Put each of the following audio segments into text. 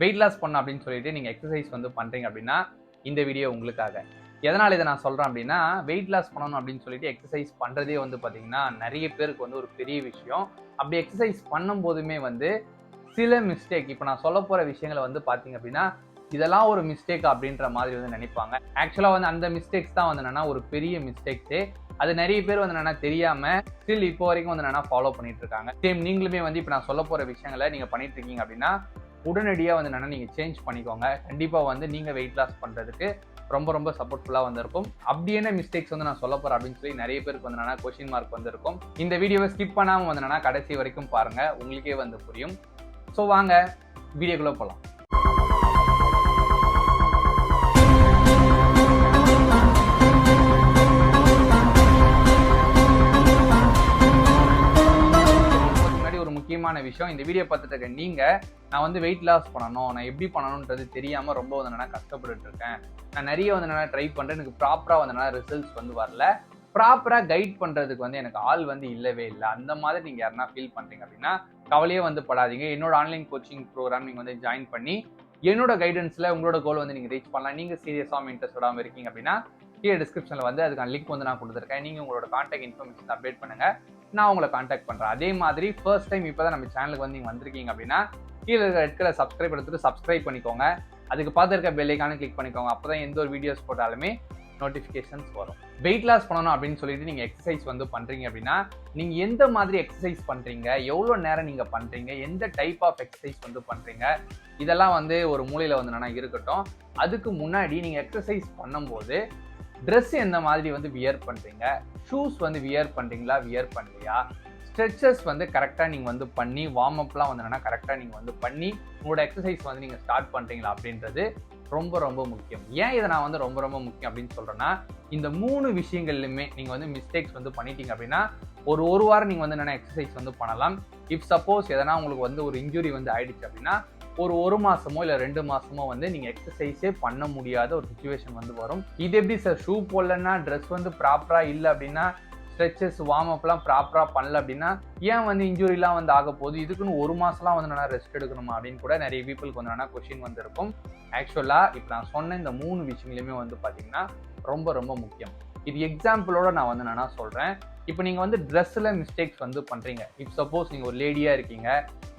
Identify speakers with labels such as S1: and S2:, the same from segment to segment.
S1: Weight loss பண்ணணும் அப்படின்னு சொல்லிட்டு நீங்கள் எக்ஸசைஸ் வந்து பண்ணுறீங்க அப்படின்னா இந்த வீடியோ உங்களுக்காக. எதனால் இதை நான் சொல்கிறேன் அப்படின்னா, வெயிட் லாஸ் பண்ணணும் அப்படின்னு சொல்லிட்டு எக்ஸசைஸ் பண்ணுறதே வந்து பார்த்தீங்கன்னா நிறைய பேருக்கு வந்து ஒரு பெரிய விஷயம். அப்படி எக்ஸசைஸ் பண்ணும் போதுமே வந்து சில மிஸ்டேக், இப்போ நான் சொல்ல போகிற விஷயங்களை வந்து பார்த்தீங்க அப்படின்னா இதெல்லாம் ஒரு மிஸ்டேக் அப்படின்ற மாதிரி வந்து நினைப்பாங்க. ஆக்சுவலாக வந்து அந்த மிஸ்டேக்ஸ் தான் வந்து என்னன்னா ஒரு பெரிய மிஸ்டேக்ஸே. அது நிறைய பேர் வந்து என்னன்னா தெரியாமல் ஸ்டில் இப்போ வரைக்கும் வந்து என்னன்னா ஃபாலோ பண்ணிட்டு இருக்காங்க. சேம் நீங்களுமே வந்து இப்போ நான் சொல்ல போகிற விஷயங்களை நீங்கள் பண்ணிட்டு இருக்கீங்க அப்படின்னா உடனடியாக வந்து என்னன்னா நீங்கள் சேஞ்ச் பண்ணிக்கோங்க. கண்டிப்பாக வந்து நீங்கள் வெயிட் லாஸ் பண்ணுறதுக்கு ரொம்ப ரொம்ப சப்போர்ட்ஃபுல்லாக வந்திருக்கும். அப்படி என்ன மிஸ்டேக்ஸ் வந்து நான் சொல்ல போகிறேன் அப்படின்னு சொல்லி நிறைய பேருக்கு வந்து என்னன்னா கொஸ்டின் மார்க் வந்திருக்கும். இந்த வீடியோவை ஸ்கிப் பண்ணாமல் வந்து என்னன்னா கடைசி வரைக்கும் பாருங்கள், உங்களுக்கே வந்து புரியும். ஸோ வாங்க வீடியோக்குள்ளே போகலாம். முக்கியமான விஷயம், இந்த வீடியோ பார்த்துட்டு இருக்க நீங்க நான் வந்து வெயிட் லாஸ் பண்ணணும், நான் எப்படி பண்ணணும்ன்றது தெரியாம ரொம்ப வந்து நான் கஷ்டப்பட்டு இருக்கேன், நான் நிறைய வந்து நான் ட்ரை பண்றேன், எனக்கு ப்ராப்பரா வந்து ரிசல்ட்ஸ் வந்து வரல, ப்ராப்பரா கைட் பண்றதுக்கு வந்து எனக்கு ஆள் வந்து இல்லவே இல்லை, அந்த மாதிரி நீங்க யாருன்னா ஃபீல் பண்றீங்க அப்படின்னா கவலையே வந்து படாதீங்க. என்னோட ஆன்லைன் கோச்சிங் ப்ரோக்ராம் நீங்க வந்து ஜாயின் பண்ணி என்னோட கைடன்ஸ்ல உங்களோட கோல் வந்து நீங்க ரீச் பண்ணலாம். நீங்க சீரியஸாக இன்ட்ரெஸ்டாக இருக்கீங்க அப்படின்னா கீழே டிஸ்கிரிப்ஷன்ல வந்து அதுக்கான லிங்க் வந்து நான் கொடுத்துருக்கேன். நீங்க உங்களோட கான்டாக்ட் இன்ஃபர்மேஷன் அப்டேட் பண்ணுங்க, நான் உங்களை கான்டாக்ட் பண்றேன். அதே மாதிரி ஃபர்ஸ்ட் டைம் இப்போதான் நம்ம சேனலுக்கு வந்து நீங்க வந்திருக்கீங்க அப்படின்னா கீழே இருக்க ரெட் கலர் சப்ஸ்கிரைப் எடுத்துட்டு சப்ஸ்கிரைப் பண்ணிக்கோங்க. அதுக்கு பார்த்து இருக்க பெல் ஐகானை கிளிக் பண்ணிக்கோங்க. அப்பதான் எந்த ஒரு வீடியோஸ் போட்டாலுமே நோட்டிஃபிகேஷன்ஸ் வரும். வெயிட் லாஸ் பண்ணணும் அப்படின்னு சொல்லிட்டு நீங்க எக்ஸசைஸ் வந்து பண்றீங்க அப்படின்னா நீங்க எந்த மாதிரி எக்ஸசைஸ் பண்றீங்க, எவ்வளவு நேரம் நீங்க பண்றீங்க, எந்த டைப் ஆஃப் எக்ஸசைஸ் வந்து பண்றீங்க, இதெல்லாம் வந்து ஒரு மூலையில வந்து நான் இருக்கட்டும். அதுக்கு முன்னாடி நீங்க எக்ஸசைஸ் பண்ணும்போது ட்ரெஸ் எந்த மாதிரி வந்து வியர் பண்ணுறீங்க, ஷூஸ் வந்து வியர் பண்ணுறீங்களா வியர் பண்ணலையா, ஸ்ட்ரெச்சஸ் வந்து கரெக்டாக நீங்கள் வந்து பண்ணி வார்ம் அப்லாம் வந்து என்னன்னா கரெக்டாக நீங்கள் வந்து பண்ணி உங்களோட எக்ஸசைஸ் வந்து நீங்கள் ஸ்டார்ட் பண்ணுறீங்களா அப்படின்றது ரொம்ப ரொம்ப முக்கியம். ஏன் இதை நான் வந்து ரொம்ப ரொம்ப முக்கியம் அப்படின்னு சொல்கிறேன்னா, இந்த 3 விஷயங்கள்லையுமே நீங்கள் வந்து மிஸ்டேக்ஸ் வந்து பண்ணிட்டீங்க அப்படின்னா ஒரு வாரம் நீங்கள் வந்து என்னென்ன எக்ஸசைஸ் வந்து பண்ணலாம். இஃப் சப்போஸ் எதனா உங்களுக்கு வந்து ஒரு இன்ஜுரி வந்து ஆயிடுச்சு அப்படின்னா ஒரு மாசமோ இல்லை 2 மாசமோ வந்து நீங்க எக்ஸசைஸே பண்ண முடியாத ஒரு சிச்சுவேஷன் வந்து வரும். இது எப்படி சார், ஷூ போடலன்னா, ட்ரெஸ் வந்து ப்ராப்பரா இல்லை அப்படின்னா, ஸ்ட்ரெச்சஸ் வார்ம் அப்லாம் ப்ராப்பரா பண்ணல அப்படின்னா ஏன் வந்து இன்ஜுரிலாம் வந்து ஆக போகுது, இதுக்குன்னு 1 மாசம்லாம் வந்து நான் ரெஸ்ட் எடுக்கணுமா அப்படின்னு கூட நிறைய பீப்புளுக்கு வந்து கொஸ்டின் வந்து இருக்கும். ஆக்சுவலா இப்போ நான் சொன்ன இந்த 3 விஷயங்களுமே வந்து பாத்தீங்கன்னா ரொம்ப ரொம்ப முக்கியம். இது எக்ஸாம்பிளோட நான் வந்து நான் சொல்றேன். இப்போ நீங்க வந்து ட்ரெஸ்ல மிஸ்டேக்ஸ் வந்து பண்றீங்க. இப் சப்போஸ் நீங்க ஒரு லேடியா இருக்கீங்க,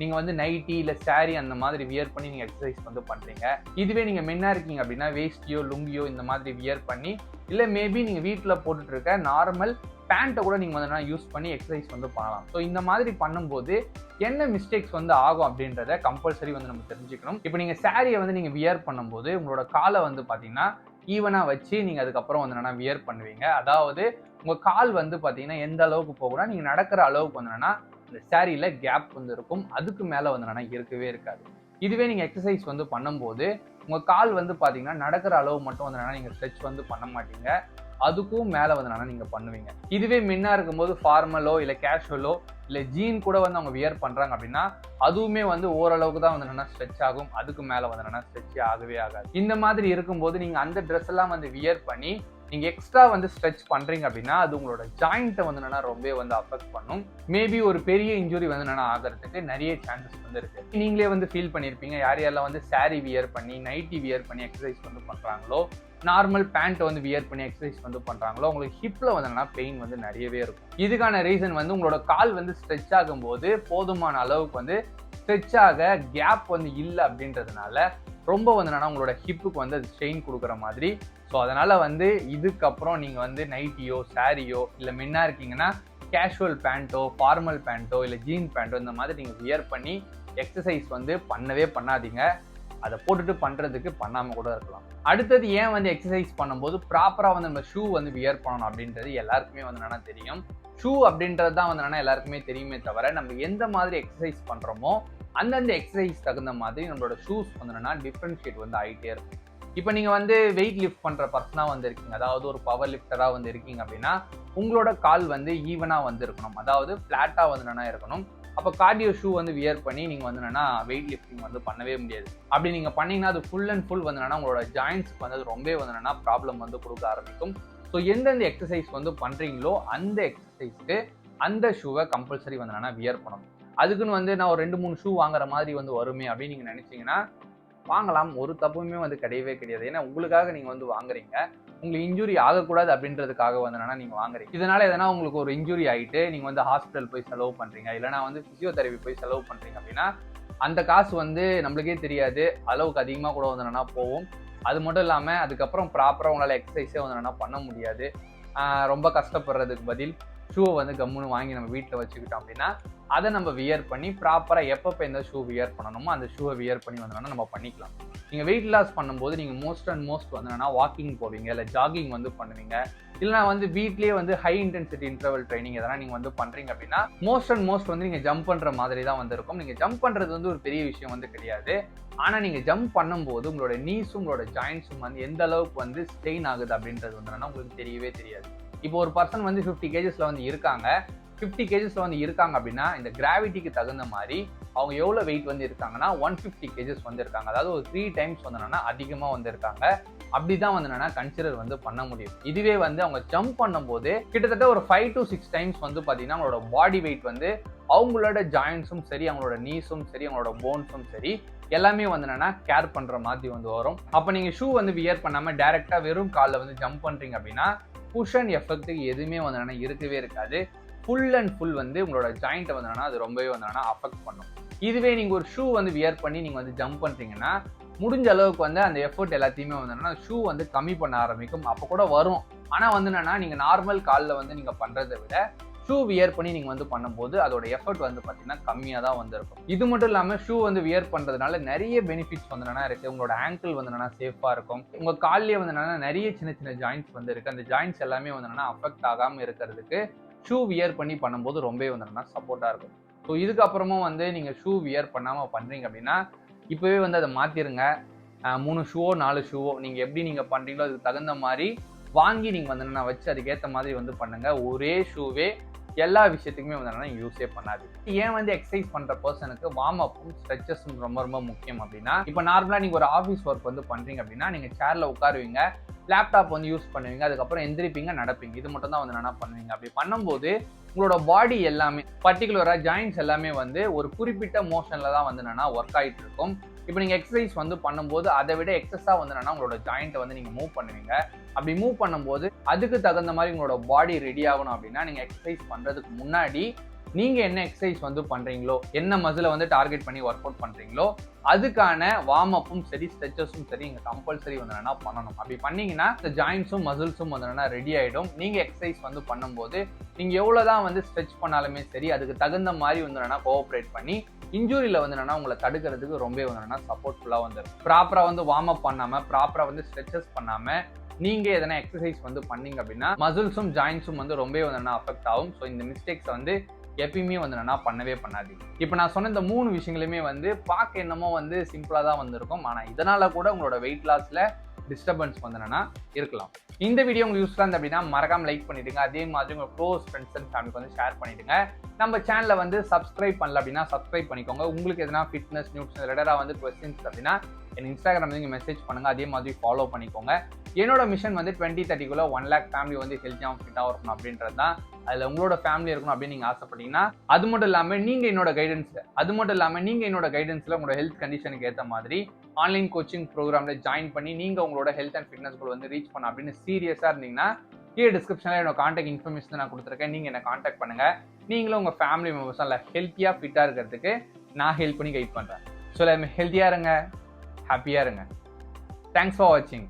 S1: நீங்க வந்து நைட்டி இல்ல சாரி அந்த மாதிரி வியர் பண்ணி நீங்க எக்ஸசைஸ் வந்து பண்றீங்க. இதுவே நீங்க மென்னா இருக்கீங்க அப்படின்னா வேஸ்டியோ லுங்கியோ இந்த மாதிரி வியர் பண்ணி, இல்ல மேபி நீங்க வீட்டுல போட்டுட்டு இருக்க நார்மல் பேண்ட்டை கூட நீங்க வந்து யூஸ் பண்ணி எக்ஸசைஸ் வந்து பண்ணலாம். ஸோ இந்த மாதிரி பண்ணும்போது என்ன மிஸ்டேக்ஸ் வந்து ஆகும் அப்படின்றத கம்பல்சரி வந்து நம்ம தெரிஞ்சுக்கணும். இப்போ நீங்க சாரியை வந்து நீங்க வியர் பண்ணும்போது உங்களோட காலை வந்து பாத்தீங்கன்னா ஈவனா வச்சு நீங்க அதுக்கப்புறம் வந்து என்னன்னா வியர் பண்ணுவீங்க. அதாவது உங்க கால் வந்து பாத்தீங்கன்னா எந்த அளவுக்கு போகும்னா நீங்க நடக்கிற அளவுக்கு வந்து என்னன்னா இந்த சாரியில கேப் வந்து இருக்கும், அதுக்கு மேல வந்து என்னன்னா இருக்கவே இருக்காது. இதுவே நீங்க எக்ஸசைஸ் வந்து பண்ணும்போது உங்க கால் வந்து பாத்தீங்கன்னா நடக்கிற அளவு மட்டும் வந்து என்னன்னா நீங்க ஸ்ட்ரெச் வந்து பண்ண மாட்டீங்க, அதுக்கும் மேல வந்து நீங்க பண்ணுவீங்க. இதுவே மென்னா இருக்கும்போது ஃபார்மலோ இல்ல கேஷுவலோ இல்ல ஜீன் கூட வந்து அவங்க வியர் பண்றாங்க அப்படின்னா அதுவுமே வந்து ஓரளவுக்கு தான் வந்து என்னன்னா ஸ்ட்ரெச் ஆகும், அதுக்கு மேல வந்து என்னன்னா ஸ்ட்ரெச் ஆகவே ஆகாது. இந்த மாதிரி இருக்கும்போது நீங்க அந்த ட்ரெஸ் எல்லாம் வந்து வியர் பண்ணி நீங்க எக்ஸ்ட்ரா வந்து ஸ்ட்ரெச் பண்றீங்க அப்படின்னா அது உங்களோட ஜாயிண்ட்டை வந்து என்னன்னா ரொம்ப வந்து அஃபெக்ட் பண்ணும். மேபி ஒரு பெரிய இன்ஜுரி வந்து என்னன்னா ஆகிறதுக்கு நிறைய சான்சஸ் வந்து இருக்கு. நீங்களே வந்து ஃபீல் பண்ணிருப்பீங்க, யார் யாரெல்லாம் வந்து சாரி வியர் பண்ணி நைட்டி வியர் பண்ணி எக்ஸசைஸ் வந்து பண்றாங்களோ, நார்மல் பேண்ட் வந்து வியர் பண்ணி எக்ஸசைஸ் வந்து பண்றாங்களோ, உங்களுக்கு ஹிப்ல வந்து பெயின் வந்து நிறையவே இருக்கும். இதுக்கான ரீசன் வந்து உங்களோட கால் வந்து ஸ்ட்ரெச் ஆகும்போது போதுமான அளவுக்கு வந்து ஸ்ட்ரெச் ஆக கேப் வந்து இல்லை அப்படின்றதுனால ரொம்ப வந்து உங்களோட ஹிப்புக்கு வந்து அது ஸ்ட்ரெயின் கொடுக்குற மாதிரி. ஸோ அதனால வந்து இதுக்கப்புறம் நீங்க வந்து நைட்டியோ சாரியோ இல்லை மென்னா இருக்கீங்கன்னா கேஷுவல் பேண்ட்டோ ஃபார்மல் பேண்ட்டோ இல்லை ஜீன் பேண்ட்டோ இந்த மாதிரி நீங்க வியர் பண்ணி எக்ஸசைஸ் வந்து பண்ணவே பண்ணாதீங்க. அதை போட்டுட்டு பண்றதுக்கு பண்ணாம கூட இருக்கலாம். அடுத்தது ஏன் வந்து எக்ஸசைஸ் பண்ணும்போது ப்ராப்பரா வந்து நம்ம ஷூ வந்து வியர் பண்ணணும் அப்படின்றது எல்லாருக்குமே வந்து தெரியும். ஷூ அப்படின்றது தான் வந்து எல்லாருக்குமே தெரியுமே தவிர நம்ம எந்த மாதிரி எக்ஸசைஸ் பண்றோமோ அந்தந்த எக்ஸசைஸ் தகுந்த மாதிரி நம்மளோட ஷூஸ் வந்து டிஃப்ரென்ஷியேட் வந்து ஆகிட்டே இருக்கும். இப்போ நீங்க வந்து வெயிட் லிஃப்ட் பண்ற பர்சனா வந்து இருக்கீங்க, அதாவது ஒரு பவர் லிஃப்டரா வந்து இருக்கீங்க அப்படின்னா உங்களோட கால் வந்து ஈவனா வந்து இருக்கணும், அதாவது பிளாட்டா வந்து இருக்கணும். அப்போ கார்டியோ ஷூ வந்து வியர் பண்ணி நீங்க வந்து வெயிட் லிஃப்டிங் வந்து பண்ணவே முடியாது. அப்படி நீங்க பண்ணீங்கன்னா அது ஃபுல் அண்ட் ஃபுல் வந்து உங்களோட ஜாயின்ஸ்க்கு வந்து ரொம்ப வந்து ப்ராப்ளம் வந்து கொடுக்க ஆரம்பிக்கும். ஸோ எந்தெந்த எக்ஸசைஸ் வந்து பண்றீங்களோ அந்த எக்ஸசைஸ்க்கு அந்த ஷூவை கம்பல்சரி வந்து வியர் பண்ணணும். அதுக்குன்னு வந்து நான் ஒரு 2-3 ஷூ வாங்குற மாதிரி வந்து வருமே அப்படின்னு நீங்க நினைச்சீங்கன்னா வாங்கலாம், ஒரு தப்புமே வந்து கிடையவே கிடையாது. ஏன்னா உங்களுக்காக நீங்க வந்து வாங்குறீங்க, உங்களுக்கு இன்ஜுரி ஆகக்கூடாது அப்படின்றதுக்காக வந்து என்னன்னா நீங்க வாங்குறீங்க. இதனால எதனா உங்களுக்கு ஒரு இன்ஜுரி ஆயிட்டு நீங்க வந்து ஹாஸ்பிட்டல் போய் செலவு பண்றீங்க, இல்லைன்னா வந்து பிசியோதெரபி போய் செலவு பண்றீங்க அப்படின்னா அந்த காசு வந்து நம்மளுக்கே தெரியாது, அளவுக்கு அதிகமா கூட வந்து என்னன்னா போகும். அது மட்டும் இல்லாம அதுக்கப்புறம் ப்ராப்பரா உங்களால எக்ஸசைஸே வந்து என்னன்னா பண்ண முடியாது. ரொம்ப கஷ்டப்படுறதுக்கு பதில் ஷூவை வந்து கம்முன்னு வாங்கி நம்ம வீட்டில் வச்சுக்கிட்டோம் அப்படின்னா அதை நம்ம வியர் பண்ணி ப்ராப்பராக எப்பப்போ எந்த ஷூ வியர் பண்ணணுமோ அந்த ஷூவை வியர் பண்ணி வந்தோம்னா நம்ம பண்ணிக்கலாம். நீங்கள் வெயிட் லாஸ் பண்ணும்போது நீங்கள் மோஸ்ட் அண்ட் மோஸ்ட் வந்து என்னன்னா வாக்கிங் போவீங்க, இல்லை ஜாகிங் வந்து பண்ணுவீங்க, இல்லைனா வந்து வீட்லேயே வந்து ஹை இன்டென்சிட்டி இன்டர்வல் ட்ரைனிங் எதனா நீங்கள் வந்து பண்ணுறீங்க அப்படின்னா மோஸ்ட் அண்ட் மோஸ்ட் வந்து நீங்கள் ஜம்ப் பண்ணுற மாதிரி தான் வந்து இருக்கும். நீங்கள் ஜம்ப் பண்ணுறது வந்து ஒரு பெரிய விஷயம் வந்து கிடையாது. ஆனால் நீங்கள் ஜம்ப் பண்ணும்போது உங்களோட நீஸும் உங்களோட ஜாயின்ஸும் வந்து எந்த அளவுக்கு வந்து ஸ்ட்ரெயின் ஆகுது அப்படின்றது வந்து உங்களுக்கு தெரியவே தெரியாது. இப்போ ஒரு பர்சன் வந்து 50 கேஜஸ்ல வந்து இருக்காங்க, 50 கேஜஸ்ல வந்து இருக்காங்க அப்படின்னா இந்த கிராவிட்டிக்கு தகுந்த மாதிரி அவங்க எவ்வளவு வெயிட் வந்து இருக்காங்கன்னா 150 கேஜஸ் வந்து இருக்காங்க. அதாவது ஒரு 3 டைம்ஸ் வந்து அதிகமா வந்து இருக்காங்க. அப்படிதான் வந்து கன்சிடர் வந்து பண்ண முடியும். இதுவே வந்து அவங்க ஜம்ப் பண்ணும்போது கிட்டத்தட்ட ஒரு 5 to 6 டைம்ஸ் வந்து பாத்தீங்கன்னா அவங்களோட பாடி வெயிட் வந்து அவங்களோட ஜாயின்ஸும் சரி, அவங்களோட நீஸும் சரி, அவங்களோட போன்ஸும் சரி எல்லாமே வந்து கேர் பண்ற மாதிரி வந்து வரும். அப்ப நீங்க ஷூ வந்து வியர் பண்ணாம டைரக்டா வெறும் காலில் வந்து ஜம்ப் பண்றீங்க அப்படின்னா புஷ் அண்ட் எஃபெக்ட்டுக்கு எதுவுமே வந்து இருக்கவே இருக்காது. ஃபுல் அண்ட் ஃபுல் வந்து உங்களோட ஜாயிண்ட்டை வந்து அது ரொம்பவே வந்து அஃபெக்ட் பண்ணும். இதுவே நீங்க ஒரு ஷூ வந்து வியர் பண்ணி நீங்க வந்து ஜம்ப் பண்றீங்கன்னா முடிஞ்ச அளவுக்கு வந்து அந்த எஃபர்ட் எல்லாத்தையுமே வந்து ஷூ வந்து கம்மி பண்ண ஆரம்பிக்கும். அப்போ கூட வரும். ஆனா வந்து நீங்க நார்மல் காலில் வந்து நீங்க பண்றதை விட ஷூ வியர் பண்ணி நீங்க வந்து பண்ணும்போது அதோட எஃபர்ட் வந்து பாத்தீங்கன்னா கம்மியா தான் வந்து இருக்கும். இது மட்டும் இல்லாம ஷூ வந்து வியர் பண்றதுனால நிறைய பெனிஃபிட்ஸ் வந்து இருக்கு. உங்களோட ஆங்கிள் வந்து சேஃபா இருக்கும். உங்க கால்லயே வந்து நிறைய சின்ன சின்ன ஜாயின்ட்ஸ் வந்து இருக்கு. அந்த ஜாயின்ட்ஸ் எல்லாமே வந்து அஃபெக்ட் ஆகாம இருக்கிறதுக்கு ஷூ வியர் பண்ணி பண்ணும்போது ரொம்பவே வந்து சப்போர்ட்டா இருக்கும். ஸோ இதுக்கப்புறமும் வந்து நீங்க ஷூ வியர் பண்ணாம பண்றீங்க அப்படின்னா இப்பவே வந்து அதை மாத்திருங்க. 3 ஷூவோ 4 ஷூவோ நீங்க எப்படி நீங்க பண்றீங்களோ அதுக்கு தகுந்த மாதிரி வாங்கி நீங்க வந்து வச்சு அதுக்கேற்ற மாதிரி வந்து பண்ணுங்க. ஒரே ஷூவே எல்லா விஷயத்துக்குமே வந்து யூஸே பண்ணாது. ஏன் வந்து எக்ஸசைஸ் பண்ற பர்சனுக்கு வார்ம் அப்பும் ஸ்ட்ரெச்சஸும் ரொம்ப ரொம்ப முக்கியம் அப்படின்னா, இப்போ நார்மலா நீங்க ஒரு ஆஃபீஸ் ஒர்க் வந்து பண்றீங்க அப்படின்னா நீங்க சேர்ல உட்காருவீங்க, லேப்டாப் வந்து யூஸ் பண்ணுவீங்க, அதுக்கப்புறம் எந்திரிப்பீங்க, நடப்பீங்க. இது மட்டும் தான் வந்து பண்ணுவீங்க. அப்படி பண்ணும்போது உங்களோட பாடி எல்லாமே பர்டிகுலரா ஜாயின்ஸ் எல்லாமே வந்து ஒரு குறிப்பிட்ட மோஷன்ல தான் வந்து ஒர்க் ஆகிட்டு இருக்கும். இப்போ நீங்க எக்ஸசைஸ் வந்து பண்ணும்போது அதை விட எக்ஸஸா வந்து உங்களோட ஜாயிண்ட்டை வந்து நீங்க மூவ் பண்ணுவீங்க. அப்படி மூவ் பண்ணும்போது அதுக்கு தகுந்த மாதிரி உங்களோட பாடி ரெடி ஆகணும் அப்படின்னா நீங்க எக்ஸசைஸ் பண்றதுக்கு முன்னாடி நீங்க என்ன எக்ஸசைஸ் வந்து பண்றீங்களோ, என்ன மசிலை வந்து டார்கெட் பண்ணி ஒர்க் அவுட் பண்றீங்களோ அதுக்கான வார்ம் அப்பும் சரி, ஸ்ட்ரெச்சஸும் சரி இங்க கம்பல்சரி வந்து பண்ணணும். அப்படி பண்ணீங்கன்னா இந்த ஜாயின்ஸும் மசில்ஸும் வந்து ரெடி ஆயிடும். நீங்க எக்ஸசைஸ் வந்து பண்ணும்போது நீங்க எவ்வளவுதான் வந்து ஸ்ட்ரெச் பண்ணாலுமே சரி அதுக்கு தகுந்த மாதிரி வந்து கோஆப்ரேட் பண்ணி இன்ஜூரியில வந்து உங்களை தடுக்கிறதுக்கு ரொம்ப வந்து சப்போர்ட்ஃபுல்லா வந்துடும். ப்ராப்பரா வந்து வார்ம் அப் பண்ணாம, ப்ராப்பரா வந்து ஸ்ட்ரெச்சஸ் பண்ணாம நீங்க எதனா எக்ஸசைஸ் வந்து பண்ணீங்க அப்படின்னா மசில்ஸும் ஜாயின்ஸும் வந்து ரொம்ப வந்து அஃபெக்ட் ஆகும். ஸோ இந்த மிஸ்டேக்ஸ் வந்து எப்பயுமே வந்து பண்ணவே பண்ணாதீங்க. இப்போ நான் சொன்ன இந்த 3 விஷயங்களுமே வந்து பார்க்க என்னமோ வந்து சிம்பிளா தான் வந்திருக்கும். ஆனா இதனால கூட உங்களோட வெயிட் லாஸ்ல டிஸ்டர்பன்ஸ் வந்து இருக்கலாம். இந்த வீடியோ உங்களுக்கு யூஸ்ஃபுல்லா இருந்தா அப்படின்னா மறக்காம லைக் பண்ணிடுங்க. அதே மாதிரி உங்க க்ளோஸ் ஃப்ரெண்ட்ஸ் அண்ட் ஃபேமிலிக்கு வந்து ஷேர் பண்ணிடுங்க. நம்ம சேனலை வந்து சப்ஸ்கிரைப் பண்ணல அப்படின்னா சப்ஸ்கிரைப் பண்ணிக்கோங்க. உங்களுக்கு எதனா ஃபிட்னஸ் நியூட்ரிஷன் ரிலேட்டடா வந்து கொஸ்டின்ஸ் அப்படின்னா என் இன்ஸ்டாகிராம் வந்து மெசேஜ் பண்ணுங்க. அதே மாதிரி ஃபாலோ பண்ணிக்கோங்க. என்னோட மிஷன் வந்து 2030 1 lakh ஃபேமிலி வந்து ஹெல்த்தியாகவும் ஃபிட்டாகவும் இருக்கணும் அப்படின்றது தான். அதுல உங்களோட ஃபேமிலி இருக்கணும் அப்படின்னு நீங்க ஆசைப்பட்டீங்கன்னா அது மட்டும் இல்லாம நீங்க என்னோட கைடன்ஸ்ல உங்களோட ஹெல்த் கண்டிஷனுக்கு ஏற்ற மாதிரி ஆன்லைன் கோச்சிங் ப்ரோக்ராம்ல ஜாயின் பண்ணி நீங்க உங்களோட ஹெல்த் அண்ட் ஃபிட்னஸ் கோல் வந்து ரீச் பண்ண அப்படின்னு சீரியஸா இருந்தீங்கன்னா கீழே டிஸ்கிரிப்ஷன்ல என்னோட கான்டாக்ட் இன்ஃபர்மேஷன் நான் கொடுத்துருக்கேன். நீங்க என்ன கான்டாக்ட் பண்ணுங்க. நீங்களும் உங்க ஃபேமிலி மெம்பர்ஸ் எல்லாம் ஹெல்த்தியா ஃபிட்டா இருக்கிறதுக்கு நான் ஹெல்ப் பண்ணி கைட் பண்றேன். ஸோ ஹெல்த்தியா இருங்க, ஹாப்பியா இருங்க. தேங்க்ஸ் ஃபார் வாட்சிங்.